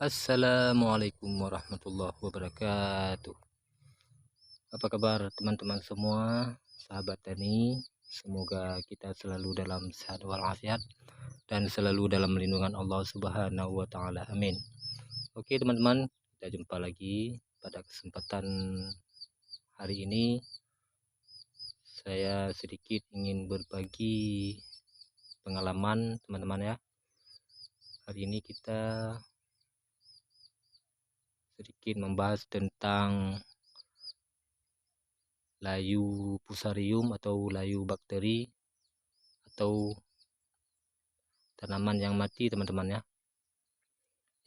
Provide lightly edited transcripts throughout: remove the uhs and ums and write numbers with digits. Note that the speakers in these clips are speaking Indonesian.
Assalamualaikum warahmatullahi wabarakatuh. Apa kabar teman-teman semua, sahabat tani? Semoga kita selalu dalam sehat walafiat dan selalu dalam lindungan Allah Subhanahu wa taala. Amin. Oke, teman-teman, kita jumpa lagi pada kesempatan hari ini. Saya sedikit ingin berbagi pengalaman teman-teman ya. Hari ini kita sedikit membahas tentang layu fusarium atau layu bakteri atau tanaman yang mati teman-teman ya,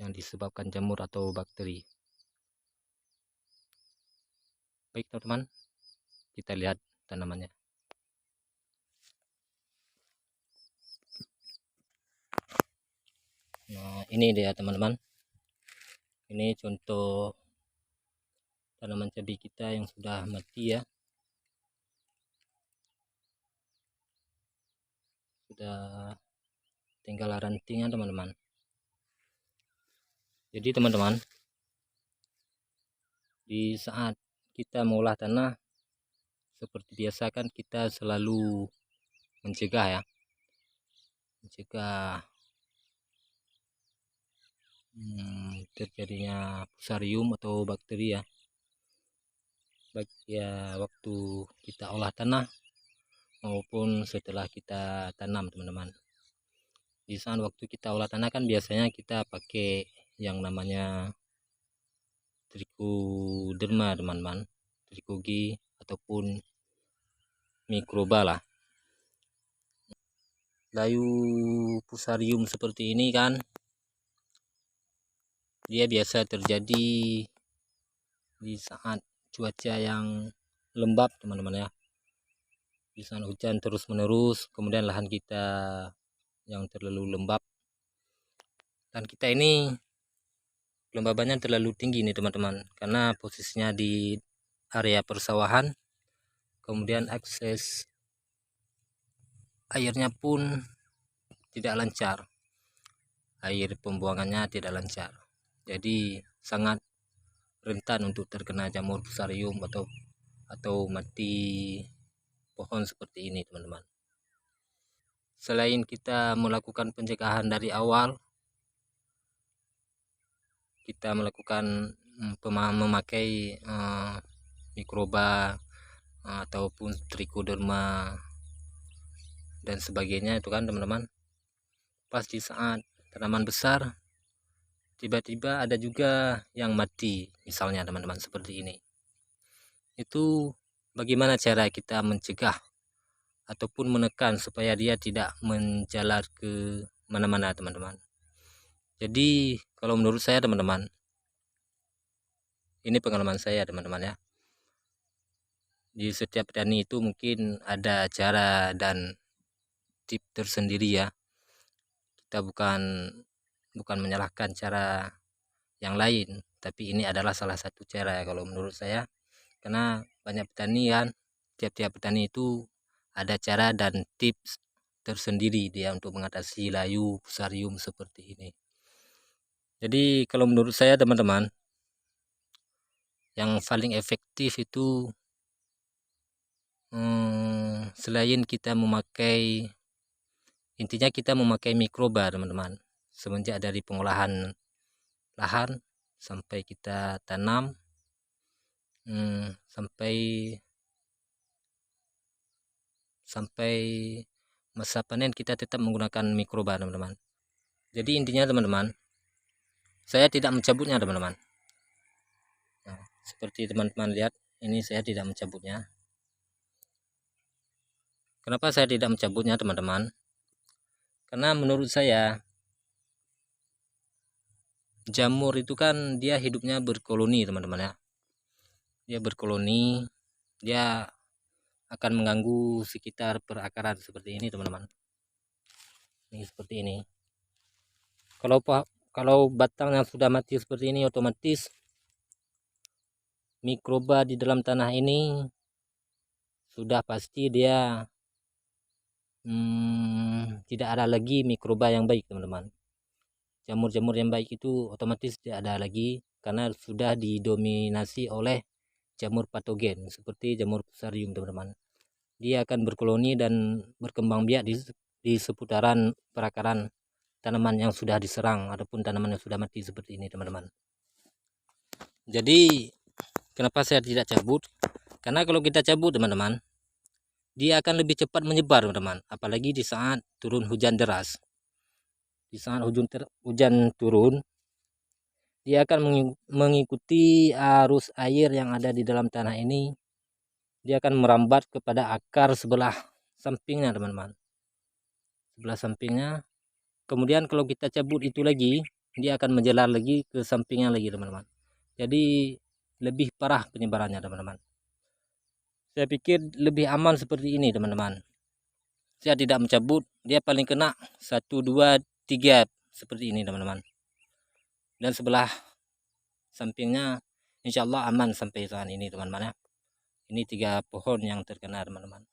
yang disebabkan jamur atau bakteri. Baik teman-teman, kita lihat tanamannya. Nah, ini dia teman-teman, ini contoh tanaman cabai kita yang sudah mati ya, sudah tinggal rantingnya teman-teman. Jadi teman-teman, di saat kita mengolah tanah seperti biasa kan kita selalu mencegah ya, terjadinya fusarium atau bakteri ya, baik ya waktu kita olah tanah maupun setelah kita tanam teman-teman. Di saat waktu kita olah tanah kan biasanya kita pakai yang namanya trichoderma teman-teman, trichogi ataupun mikroba lah. Layu fusarium seperti ini kan dia biasa terjadi di saat cuaca yang lembab teman-teman ya, di saat hujan terus menerus, kemudian lahan kita yang terlalu lembab dan kita ini kelembabannya terlalu tinggi nih teman-teman, karena posisinya di area persawahan, kemudian akses airnya pun tidak lancar, air pembuangannya tidak lancar, jadi sangat rentan untuk terkena jamur fusarium atau mati pohon seperti ini teman-teman. Selain kita melakukan pencegahan dari awal, kita melakukan memakai mikroba ataupun trichoderma dan sebagainya itu kan teman-teman, pas di saat tanaman besar tiba-tiba ada juga yang mati misalnya teman-teman seperti ini. Itu bagaimana cara kita mencegah ataupun menekan supaya dia tidak menjalar ke mana-mana teman-teman. Jadi kalau menurut saya teman-teman, ini pengalaman saya teman-teman ya, di setiap petani itu mungkin ada cara dan tips tersendiri ya. Kita bukan menyalahkan cara yang lain, tapi ini adalah salah satu cara kalau menurut saya, karena banyak petani kan, tiap-tiap petani itu ada cara dan tips tersendiri dia untuk mengatasi layu fusarium seperti ini. Jadi kalau menurut saya teman-teman, yang paling efektif itu selain kita memakai, intinya kita memakai mikroba teman-teman, semenjak dari pengolahan lahan sampai kita tanam, sampai masa panen kita tetap menggunakan mikroba teman-teman. Jadi intinya teman-teman, saya tidak mencabutnya teman-teman. Nah, seperti teman-teman lihat, ini saya tidak mencabutnya. Kenapa saya tidak mencabutnya teman-teman? Karena menurut saya jamur itu kan dia hidupnya berkoloni teman-teman ya. Dia berkoloni, dia akan mengganggu sekitar perakaran seperti ini teman-teman. Ini seperti ini. Kalau batangnya sudah mati seperti ini, otomatis mikroba di dalam tanah ini sudah pasti dia tidak ada lagi mikroba yang baik teman-teman. jamur-jamur yang baik itu otomatis tidak ada lagi karena sudah didominasi oleh jamur patogen seperti jamur fusarium, teman-teman. Dia akan berkoloni dan berkembang biak di seputaran perakaran tanaman yang sudah diserang ataupun tanaman yang sudah mati seperti ini, teman-teman. Jadi kenapa saya tidak cabut? Karena kalau kita cabut, teman-teman, dia akan lebih cepat menyebar, teman-teman. Apalagi di saat turun hujan deras. Di saat hujan turun, dia akan mengikuti arus air yang ada di dalam tanah ini. Dia akan merambat kepada akar sebelah sampingnya, teman-teman. Sebelah sampingnya. Kemudian kalau kita cabut itu lagi, dia akan menjalar lagi ke sampingnya lagi, teman-teman. Jadi lebih parah penyebarannya, teman-teman. Saya pikir lebih aman seperti ini, teman-teman. Saya tidak mencabut, dia paling kena 1, 2, 3 seperti ini, teman-teman. Dan sebelah sampingnya insya Allah aman sampai saat ini, teman-teman ya. Ini 3 pohon yang terkena, teman-teman.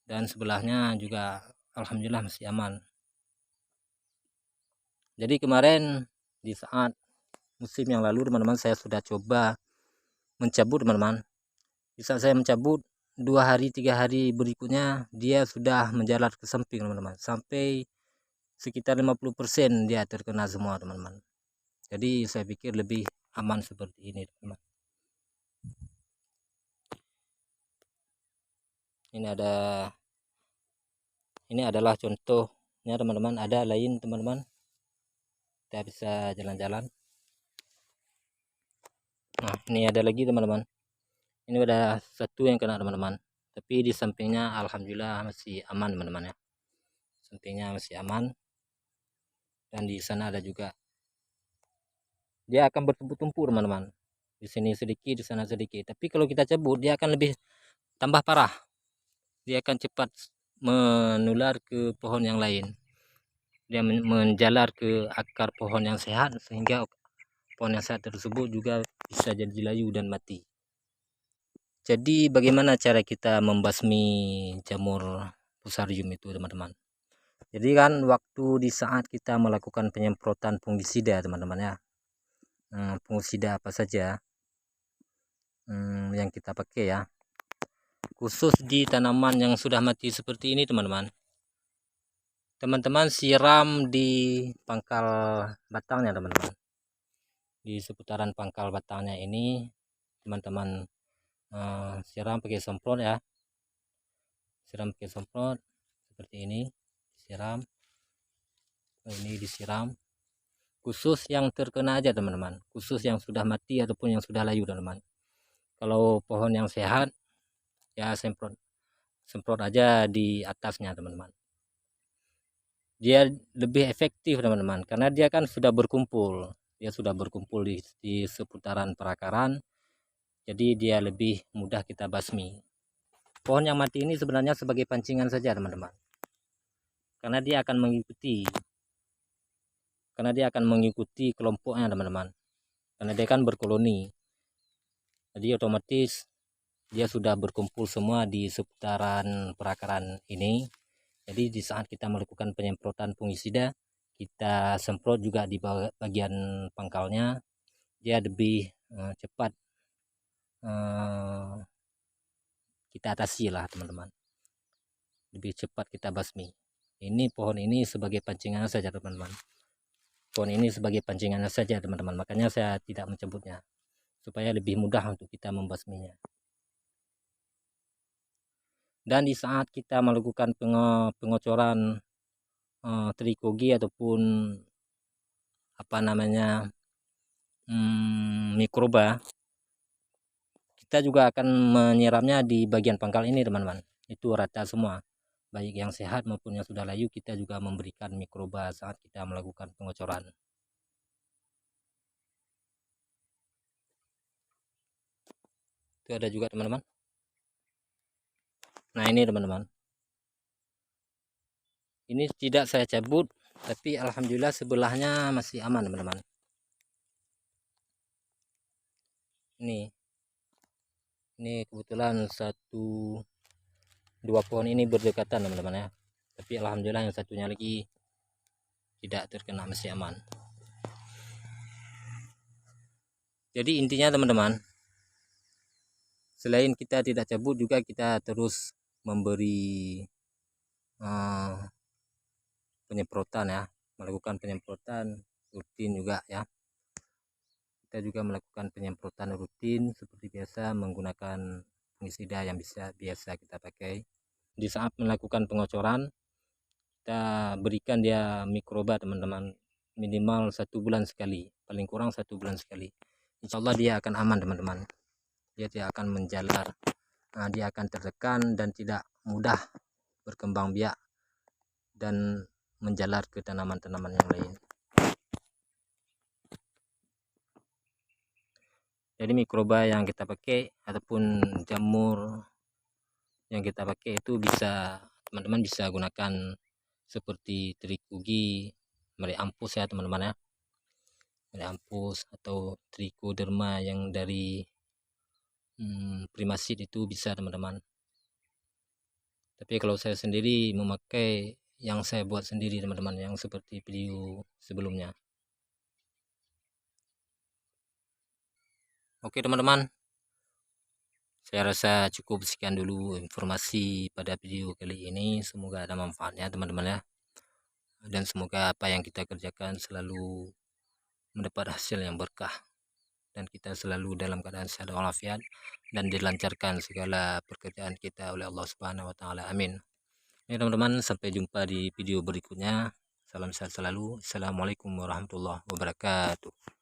Dan sebelahnya juga alhamdulillah masih aman. Jadi kemarin di saat musim yang lalu, teman-teman, saya sudah coba mencabut, teman-teman. Di saat saya mencabut 2 hari 3 hari berikutnya, dia sudah menjalar ke samping, teman-teman. Sampai sekitar 50% dia terkena semua, teman-teman. Jadi saya pikir lebih aman seperti ini, teman-teman. Ini adalah contohnya, teman-teman. Ada lain, teman-teman. Kita bisa jalan-jalan. Nah, ini ada lagi, teman-teman. Ini ada satu yang kena, teman-teman. Tapi di sampingnya alhamdulillah masih aman, teman-teman ya. Sampingnya masih aman. Dan di sana ada juga. Dia akan bertumpuk-tumpuk, teman-teman. Di sini sedikit, di sana sedikit. Tapi kalau kita cabut, dia akan lebih tambah parah. Dia akan cepat menular ke pohon yang lain. Dia menjalar ke akar pohon yang sehat sehingga pohon yang sehat tersebut juga bisa jadi layu dan mati. Jadi bagaimana cara kita membasmi jamur fusarium itu, teman-teman? Jadi kan waktu di saat kita melakukan penyemprotan fungisida, teman-teman ya. Fungisida apa saja yang kita pakai ya. Khusus di tanaman yang sudah mati seperti ini, teman-teman. Teman-teman siram di pangkal batangnya, teman-teman. Di seputaran pangkal batangnya ini, teman-teman siram pakai semprot ya. Siram pakai semprot seperti ini. Siram. Ini disiram. Khusus yang terkena aja, teman-teman. Khusus yang sudah mati ataupun yang sudah layu, teman-teman. Kalau pohon yang sehat, ya semprot aja di atasnya, teman-teman. Dia lebih efektif, teman-teman, karena dia kan sudah berkumpul. Dia sudah berkumpul di seputaran perakaran. Jadi dia lebih mudah kita basmi. Pohon yang mati ini sebenarnya sebagai pancingan saja, teman-teman. Karena dia akan mengikuti kelompoknya, teman-teman. Karena dia kan berkoloni. Jadi otomatis dia sudah berkumpul semua di seputaran perakaran ini. Jadi di saat kita melakukan penyemprotan fungisida, kita semprot juga di bagian pangkalnya, dia lebih cepat kita atasi lah, teman-teman. Lebih cepat kita basmi. Ini pohon ini sebagai pancingan saja, teman-teman. Pohon ini sebagai pancingannya saja, teman-teman. Makanya saya tidak mencabutnya, supaya lebih mudah untuk kita membasminya. Dan di saat kita melakukan pengocoran trikogi ataupun apa namanya mikroba, kita juga akan menyiramnya di bagian pangkal ini, teman-teman. Itu rata semua, baik yang sehat maupun yang sudah layu. Kita juga memberikan mikroba saat kita melakukan pengocoran. Itu ada juga, teman-teman. Nah ini, teman-teman, ini tidak saya cabut, tapi alhamdulillah sebelahnya masih aman, teman-teman. Ini kebetulan 1, 2 pohon ini berdekatan, teman-teman ya. Tapi alhamdulillah yang satunya lagi tidak terkena, masih aman. Jadi intinya teman-teman, selain kita tidak cabut juga kita terus memberi penyemprotan ya, melakukan penyemprotan rutin juga ya. Kita juga melakukan penyemprotan rutin seperti biasa menggunakan fungisida yang biasa kita pakai. Di saat melakukan pengocoran, kita berikan dia mikroba teman-teman, minimal 1 bulan sekali, paling kurang 1 bulan sekali. Insya Allah dia akan aman teman-teman. Dia tidak akan menjalar, dia akan tertekan dan tidak mudah berkembang biak dan menjalar ke tanaman-tanaman yang lain. Jadi mikroba yang kita pakai ataupun jamur yang kita pakai itu bisa teman-teman bisa gunakan seperti trikugi, meriampus ya teman-teman ya, meriampus atau trichoderma yang dari primasid itu bisa teman-teman. Tapi kalau saya sendiri memakai yang saya buat sendiri teman-teman, yang seperti video sebelumnya. Oke teman-teman, saya rasa cukup sekian dulu informasi pada video kali ini. Semoga ada manfaatnya teman-teman ya, dan semoga apa yang kita kerjakan selalu mendapat hasil yang berkah, dan kita selalu dalam keadaan sehat walafiat dan dilancarkan segala pekerjaan kita oleh Allah Subhanahu wa taala. Amin. Ya teman-teman, sampai jumpa di video berikutnya. Salam sehat selalu. Assalamualaikum warahmatullahi wabarakatuh.